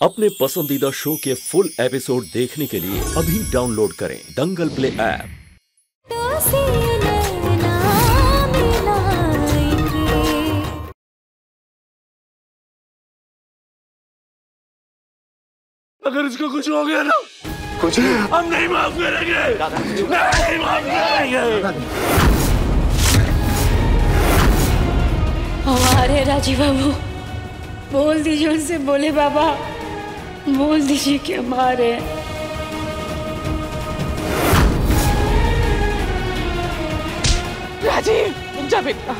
अपने पसंदीदा शो के फुल एपिसोड देखने के लिए अभी डाउनलोड करें दंगल प्ले ऐप। अगर इसको कुछ हो गया ना, कुछ हम नहीं माफ करेंगे, नहीं माफ करेंगे। हमारे राजीव बाबू बोल दीजिए उनसे, बोले बाबा बोल दीजिए कि हमारे राजीव रुक जा बेटा।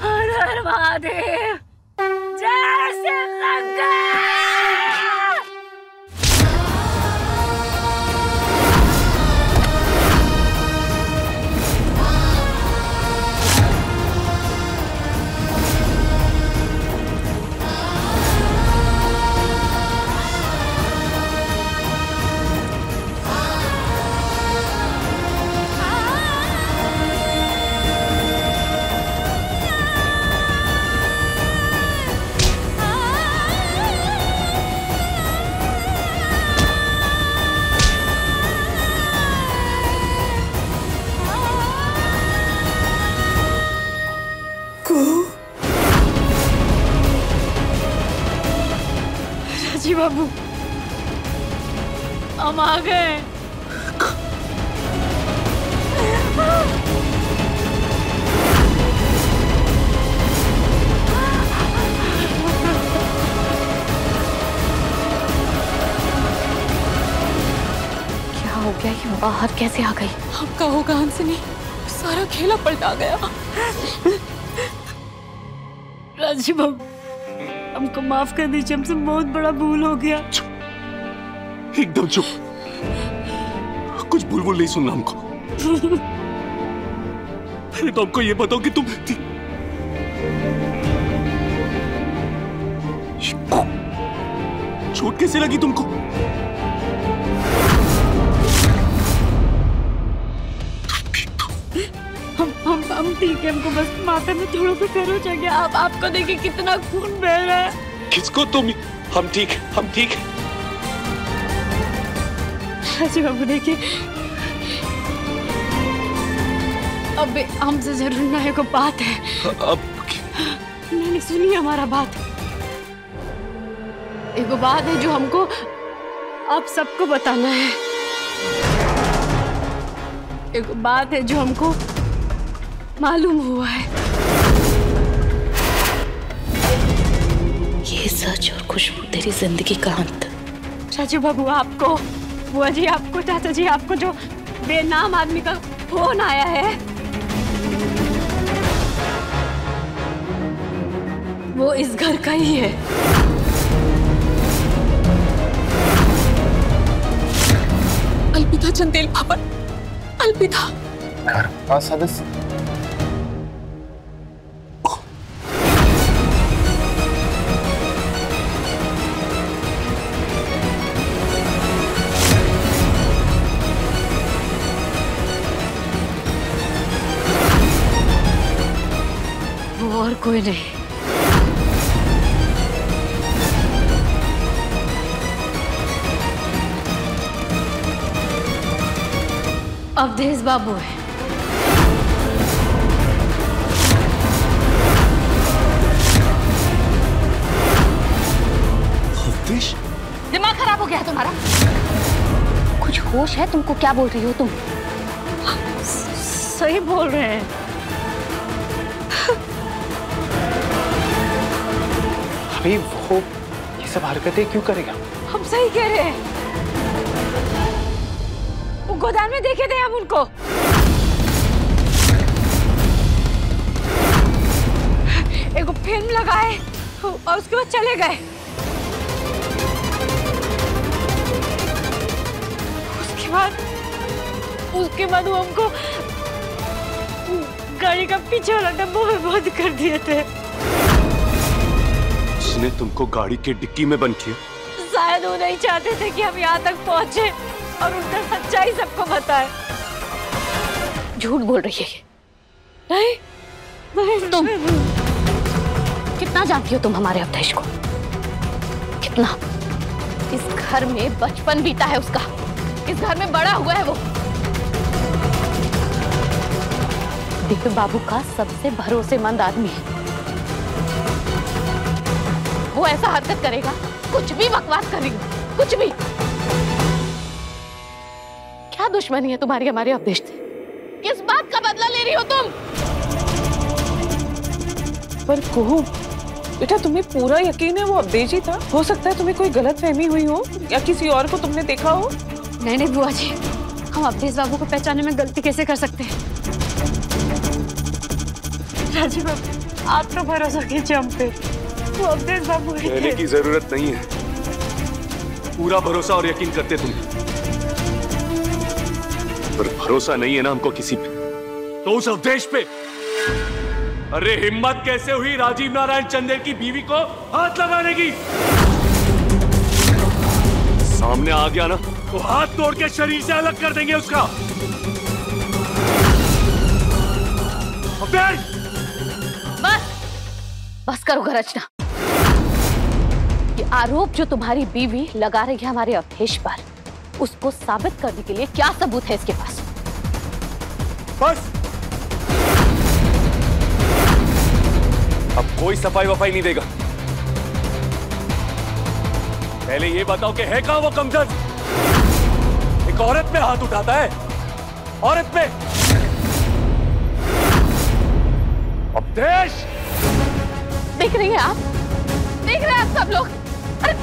हर हर महादेव, जय शिवशंकर। राजीव बाबू हम आ गए। क्या हो गया? ये बाहर कैसे आ गई? आपका होगा हंसनी, सारा खेला पलटा गया। राजीव बाबू हमको माफ कर दीजिए, हमसे बहुत बड़ा भूल हो गया। एकदम चुप, कुछ भूल भूल नहीं सुनना हमको। पहले तो हमको ये बताओ कि तुम चोट कैसे लगी तुमको? हम ठीक है, हमको बस माथे में थोड़ा सा दर्द हो गया। आपको देखिए कितना खून बह रहा है। किसको? तुम? हम ठीक, हम ठीक। राजीव बाबू देखिए, अब हमसे जरूर ना को बात है। अब नहीं सुनिए हमारा बात, एक बात है जो हमको आप सबको बताना है। एक बात है जो हमको मालूम हुआ है। ये सच और खुशबू तेरी जिंदगी का अंत। राजीव बाबू आपको, बुआ जी आपको, चाचा जी आपको जो बेनाम आदमी का फोन आया है, वो इस घर का ही है। अल्पिता चंदेल भवन, अल्पिता घर का सदस्य। वो और कोई नहीं, अवधेश बाबू है। अवधेश? दिमाग खराब हो गया है तुम्हारा? कुछ होश है तुमको? क्या बोल रही हो तुम? सही बोल रहे हैं। अभी वो ये सब हरकतें क्यों करेगा? हम सही कह रहे हैं, वो गोदाम में देखे थे हम उनको। एक फिल्म लगाए और उसके बाद चले गए। उसके बाद वो हमको गाड़ी का पीछे वाला डब्बा में बंद कर दिए थे। उसने तुमको गाड़ी के डिक्की में बंद किया? शायद वो नहीं चाहते थे कि हम यहाँ तक पहुंचे और उनका सच्चाई सबको बताए। झूठ बोल रही है ये। नहीं तुम कितना जानती हो तुम हमारे अवधेश को? कितना? इस घर में बचपन बीता है उसका, इस घर में बड़ा हुआ है वो। दिव्य बाबू का सबसे भरोसेमंद आदमी है। वो ऐसा हरकत करेगा, कुछ भी बकवास करेगा, कुछ भी। क्या दुश्मनी है तुम्हारी हमारे अवधेश से? किस बात का बदला ले रही हो तुम? पर कुहू बेटा, तुम्हें पूरा यकीन है वो अवधेश ही था? हो सकता है तुम्हें कोई गलतफहमी हुई हो या किसी और को तुमने देखा हो। नहीं नहीं बुआ जी, हम अवधेश बाबू को पहचानने में गलती कैसे कर सकते हैं? राजीव बाबू, आप तो भरोसा कीजिए हम पे, वो अवधेश बाबू कहने की जरूरत नहीं है, पूरा भरोसा और यकीन करते तुम, पर भरोसा नहीं है ना हमको किसी पे, तो उस अवधेश पे। अरे हिम्मत कैसे हुई राजीव नारायण चंदेल की बीवी को हाथ लगाने की? सामने आ गया ना तो हाथ तोड़ के शरीर से अलग कर देंगे उसका। अवधेश! बस करो गरजना। ये आरोप जो तुम्हारी बीवी लगा रही है हमारे अवधेश पर, उसको साबित करने के लिए क्या सबूत है इसके पास? बस अब कोई सफाई वफाई नहीं देगा। पहले ये बताओ कि है कहां वो कमजोर? एक औरत पे हाथ उठाता है, औरत पे। अवधेश! देख रही हैं आप? देख रहे हैं आप सब लोग? अरे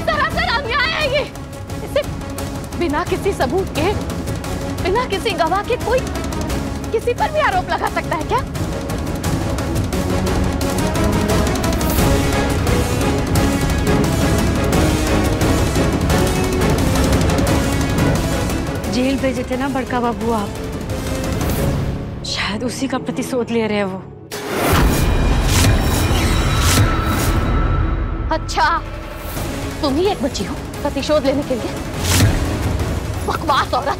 सरासर अन्याय है ये। इसे बिना किसी सबूत के, बिना किसी गवाह के कोई किसी पर भी आरोप लगा सकता है क्या? जेल भेजे थे ना बड़का बाबू आप, शायद उसी का प्रतिशोध ले रहे हैं वो। अच्छा, तुम ही एक बच्ची हो प्रतिशोध लेने के लिए? बकवास औरत!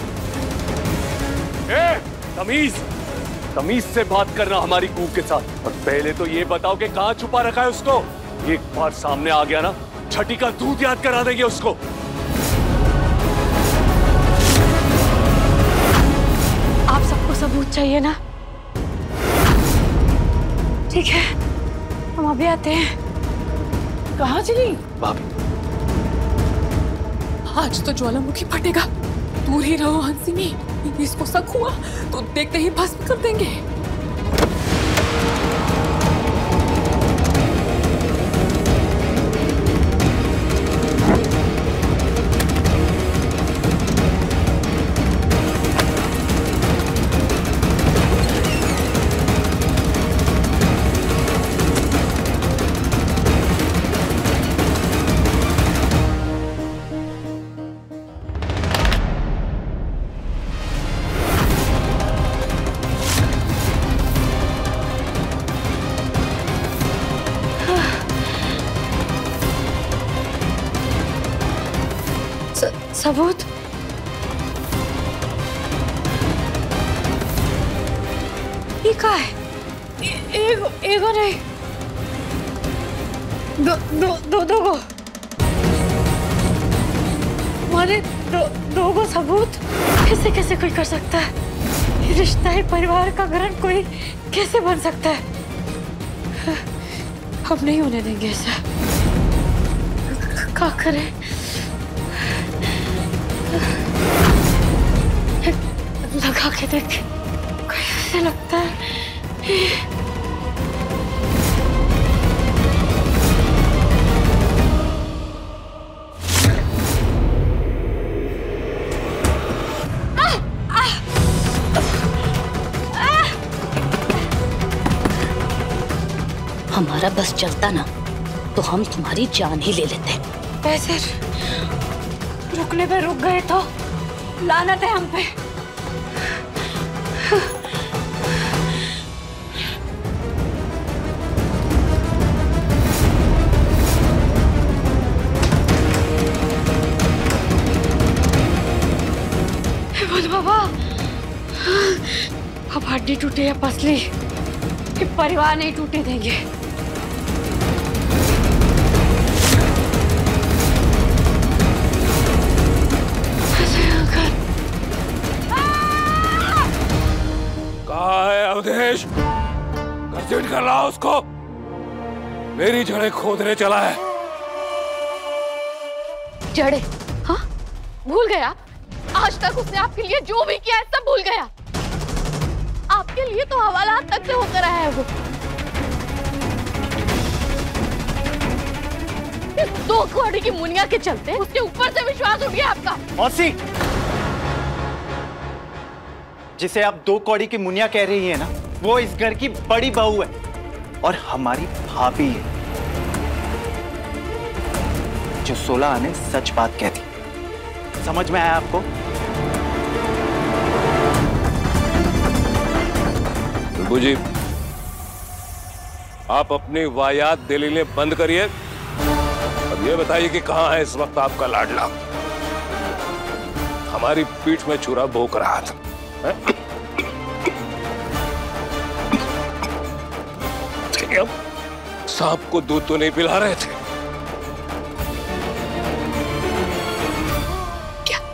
तमीज, तमीज से बात करना हमारी कूक के साथ। और पहले तो ये बताओ कि कहां छुपा रखा है उसको। एक बार सामने आ गया ना, छठी का दूध याद करा देंगे उसको। आप सबको सबूत चाहिए ना? ठीक है, हम अभी आते हैं। कहाँ चली भाभी? आज तो ज्वालामुखी फटेगा। दूर ही रहो हंसिनी, इसको शक हुआ तो देखते ही भस्म कर देंगे। सबूत? ये क्या है? एगो नहीं, दो गो माने दो गो सबूत कैसे कोई कर सकता है? ये रिश्ता है, परिवार का ग्रहण कोई कैसे बन सकता है? हम नहीं होने देंगे ऐसा। क्या करें? लगा के देख, कैसे लगता है? हमारा बस चलता ना तो हम तुम्हारी जान ही ले लेते। ऐसे रुकने पे रुक गए तो लानत है हम पे। बोल बाबा, अब हड्डी टूटे या पसली कि परिवार नहीं टूटने देंगे। कहाँ है अवधेश? घसीट कर लाओ उसको। मेरी जड़ें खोदने चला है। जड़े? हाँ, भूल गया? आज तक उसने आपके लिए जो भी किया है सब भूल गया। आपके लिए तो हवालात तक से होकर आया है वो। इस 2 कौड़ी की मुनिया के चलते उसके ऊपर से विश्वास उठ गया आपका। मौसी, जिसे आप 2 कौड़ी की मुनिया कह रही है ना, वो इस घर की बड़ी बहू है और हमारी भाभी है, जो 16 आने सच बात कहती। समझ में आया आपको? बुजी, आप अपनी वाहियात दलीलें बंद करिए। अब ये बताइए कि कहां है इस वक्त आपका लाडला? हमारी पीठ में छुरा भोंक रहा था। सांप को दूध तो नहीं पिला रहे थे।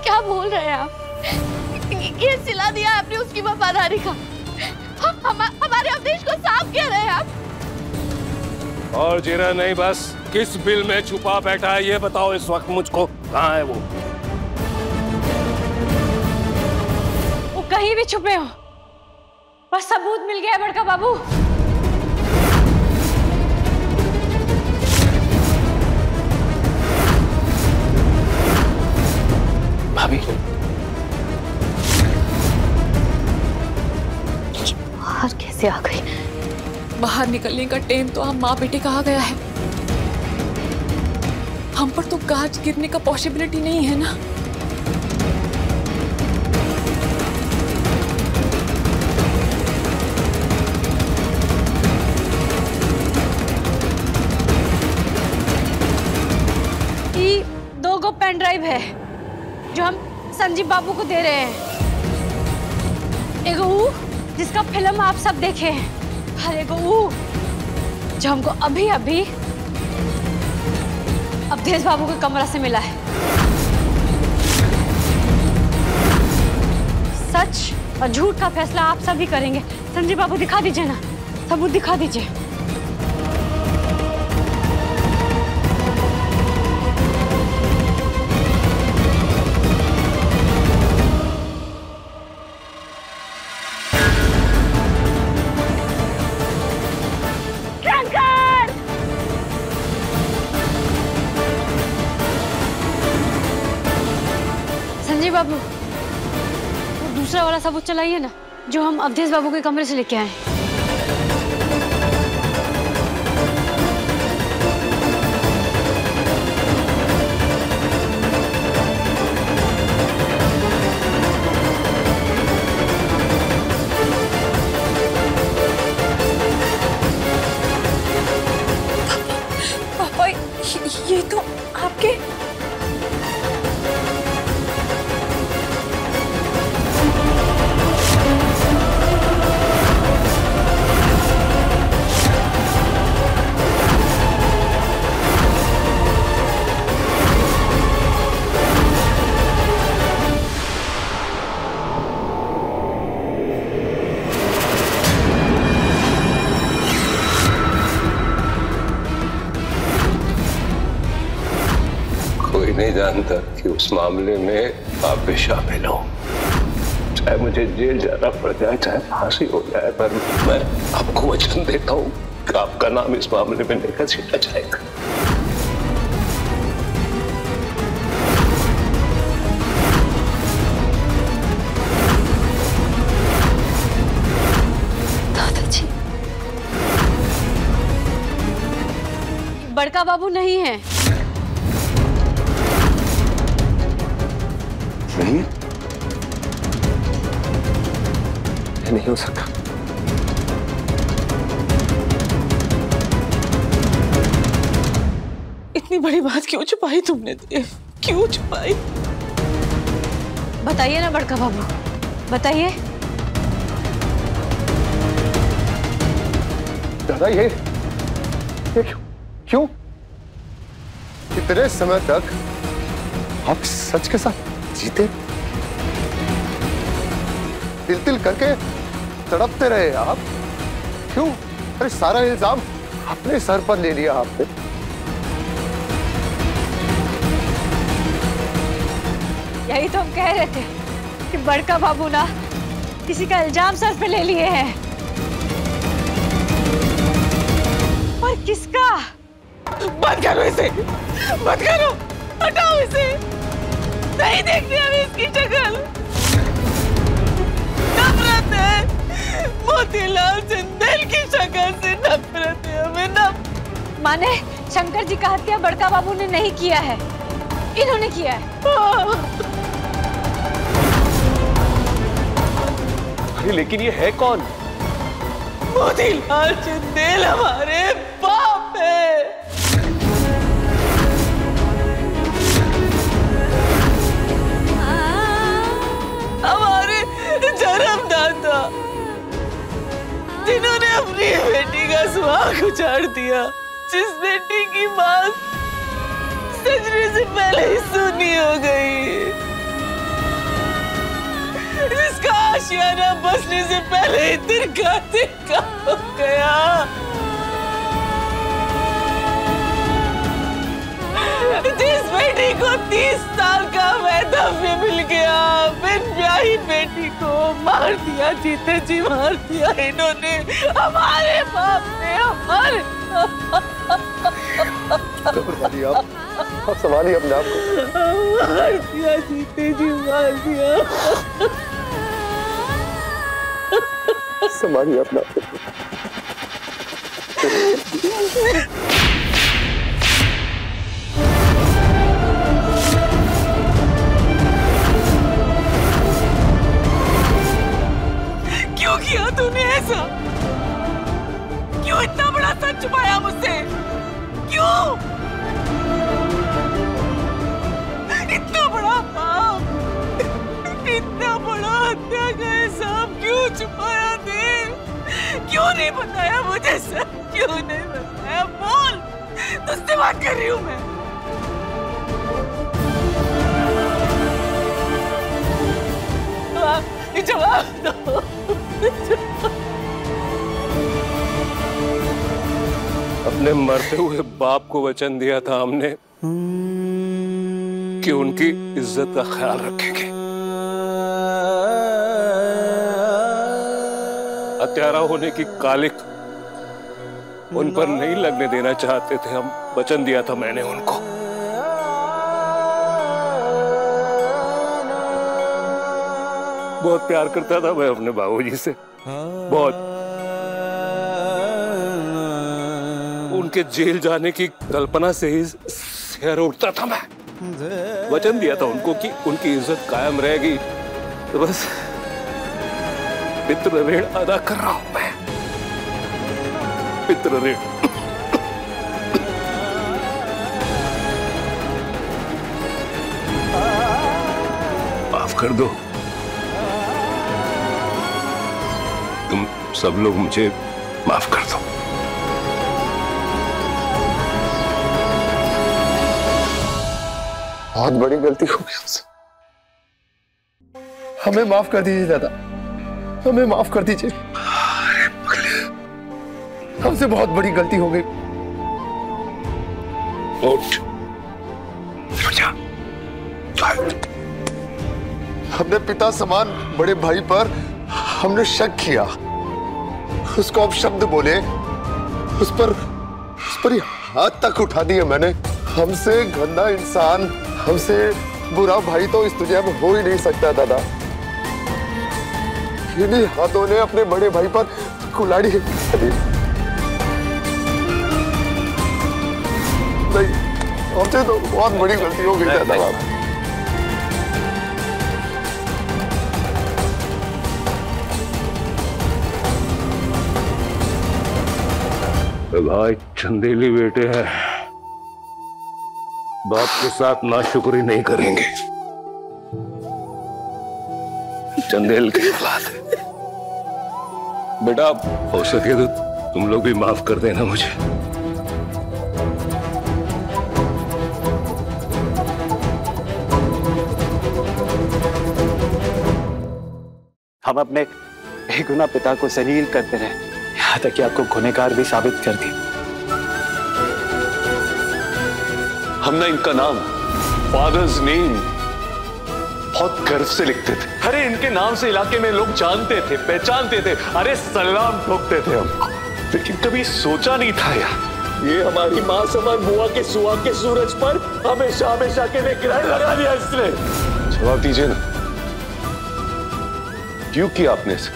क्या बोल रहे हैं आप? ये सिला दिया आपने उसकी वफादारी का। हमारे अवधेश को सांप कह रहे हैं आप? और जीरा नहीं, बस किस बिल में छुपा बैठा है ये बताओ इस वक्त मुझको। कहां है वो? कहीं भी छुपे हो, बस सबूत मिल गया है बड़का बाबू। भाभी, बाहर कैसे आ गई? बाहर निकलने का टाइम तो हम माँ बेटे का आ गया है। हम पर तो कांच गिरने का पॉसिबिलिटी नहीं है ना। ये 2 पेन ड्राइव है जो हम संजीव बाबू को दे रहे हैं। एगो वो जिसका फिल्म आप सब देखे हैं, और एगो वो जो हमको अभी अभी अवधेश बाबू के कमरा से मिला है। सच और झूठ का फैसला आप सब ही करेंगे। संजीव बाबू दिखा दीजिए ना, सबूत दिखा दीजिए। संजीव बाबू, वो दूसरा वाला सबूत चलाइए ना, जो हम अवधेश बाबू के कमरे से लेके आए हैं। पापा, ये तो आपके नहीं जानता कि उस मामले में आप भी शामिल हो। चाहे मुझे जेल जाना पड़ जाए, चाहे फांसी हो जाए, पर मैं आपको वचन देता हूँ कि आपका नाम इस मामले में लेकर छीटा जाएगा। दादाजी, बड़का बाबू नहीं है। नहीं, नहीं हो सकता। इतनी बड़ी बात क्यों छुपाई तुमने? क्यों छुपाई? बताइए ना बड़का बाबू, बताइए। दादा ये क्यों इतने समय तक आप सच के साथ जीते, तिल करके तड़पते रहे आप, क्यों? अरे सारा इल्जाम अपने सर पर ले लिया आपने। यही तो हम कह रहे थे कि बड़का बाबू ना किसी का इल्जाम सर पे ले लिए हैं। और किसका? बंद करो इसे, बंद करो, हटाओ इसे, नहीं देखनी हमें इसकी शक्ल। नफरत है, मोतीलाल जिंदल की शक्ल से नफरत है हमें। माने शंकर जी का हत्या बड़का बाबू ने नहीं किया है, इन्होंने किया है। लेकिन ये है कौन? मोतीलाल जिंदल हमारे बाप है। हमारे जन्मदाता, जिन्होंने अपनी बेटी का सुहाग उजाड़ दिया, जिस बेटी की बात सजने से पहले ही सुनी हो गई, जिसका आशियाना बसने से पहले ही तिरका हो गया, जिस बेटी को 30 साल का वैधव्य मिल गया, बिन ब्याही बेटी को मार दिया, जीते जी मार दिया इन्होंने, हमारे बाप ने, हमारे। आप संभालिए अपने आप को। मार दिया, जीते जी मार दिया। संभालिए अपना। क्यों किया तूने ऐसा? क्यों इतना बड़ा सच छुपाया मुझसे? क्यों इतना बड़ा पाप, इतना बड़ा हत्या का हिसाब क्यों छुपाया दे? क्यों नहीं बताया मुझे सर? क्यों नहीं बताया? बोल, तुझसे बात कर रही हूँ मैं। जवाब दो। अपने मरते हुए बाप को वचन दिया था हमने कि उनकी इज्जत का ख्याल रखेंगे। हत्यारा होने की कालिक उन पर नहीं लगने देना चाहते थे हम, वचन दिया था मैंने उनको। बहुत प्यार करता था मैं अपने बाबूजी से, बहुत। उनके जेल जाने की कल्पना से ही सिर उठता था मैं। वचन दिया था उनको कि उनकी इज्जत कायम रहेगी, तो बस पितृ ऋण अदा कर रहा हूं मैं, पितृ ऋण। माफ कर दो, तुम सब लोग मुझे माफ कर दो। बहुत बड़ी गलती हो गई हमसे, हमें माफ कर दीजिए दादा, हमें माफ कर दीजिए। हमसे बहुत बड़ी गलती हो गई। उठ जा। अपने पिता समान बड़े भाई पर हमने शक किया, उसको अब शब्द बोले, उस पर ही हाथ तक उठा दिया मैंने। हमसे गंदा इंसान, हमसे बुरा भाई तो इस दुनिया में हो ही नहीं सकता दादा। इन्हीं हाथों ने अपने बड़े भाई पर कुल्हाड़ी नहीं, हमसे तो बहुत बड़ी गलती हो गई दादा। भाई चंदेली बेटे हैं, बाप के साथ नाशुक्री नहीं करेंगे। चंदेल की औलाद है बेटा, हो सके तो तुम लोग भी माफ कर देना मुझे। हम अपने बेगुनाह पिता को जलील करते रहे, यहाँ तक कि आपको गुनहगार भी साबित कर दिया। हम ना इनका नाम, फादर्स नेम, बहुत गर्व से लिखते थे। अरे इनके नाम से इलाके में लोग जानते थे, पहचानते थे, अरे सलाम ठोकते थे हम। लेकिन कभी सोचा नहीं था यार, ये हमारी माँ समान बुआ के सुहाग के सूरज पर हमेशा हमेशा के लिए ग्रहण लगा दिया इसने। जवाब दीजिए ना, क्यों किया आपने इसे?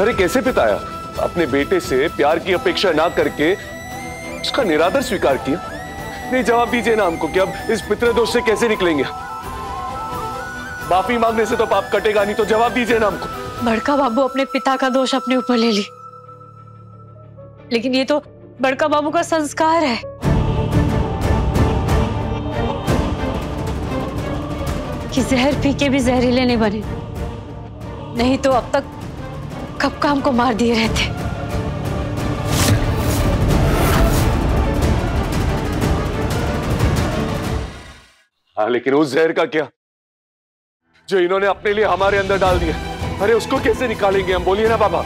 अरे कैसे पिता है? अपने बेटे से प्यार की अपेक्षा ना करके उसका निरादर स्वीकार किया। नहीं, जवाब दीजिए ना हमको कि अब इस पितृदोष से कैसे निकलेंगे? माफी मांगने से तो पाप कटेगा नहीं, तो जवाब दीजिए ना हमको। बड़का बाबू अपने पिता का दोष अपने ऊपर ले ली, लेकिन ये तो बड़का बाबू का संस्कार है। कि जहर पी के भी जहरीले नहीं बने, नहीं तो अब तक कब का हमको मार दिए रहते। हाँ, लेकिन उस जहर का क्या जो इन्होंने अपने लिए हमारे अंदर डाल दिया? अरे उसको कैसे निकालेंगे हम? बोलिए ना बाबा।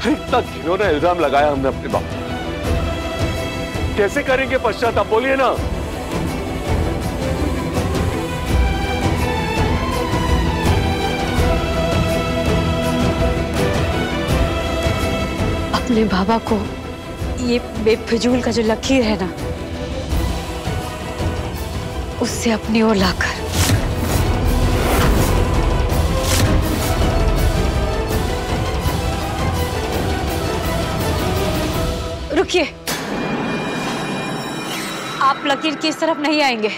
इतना इन्होंने इल्जाम लगाया हमने अपने बाप, कैसे करेंगे पश्चाताप? बोलिए ना। अपने बाबा को ये बेफिजूल का जो लकीर है ना, उससे अपनी ओर लाकर रुकिए, आप लकीर की इस तरफ नहीं आएंगे।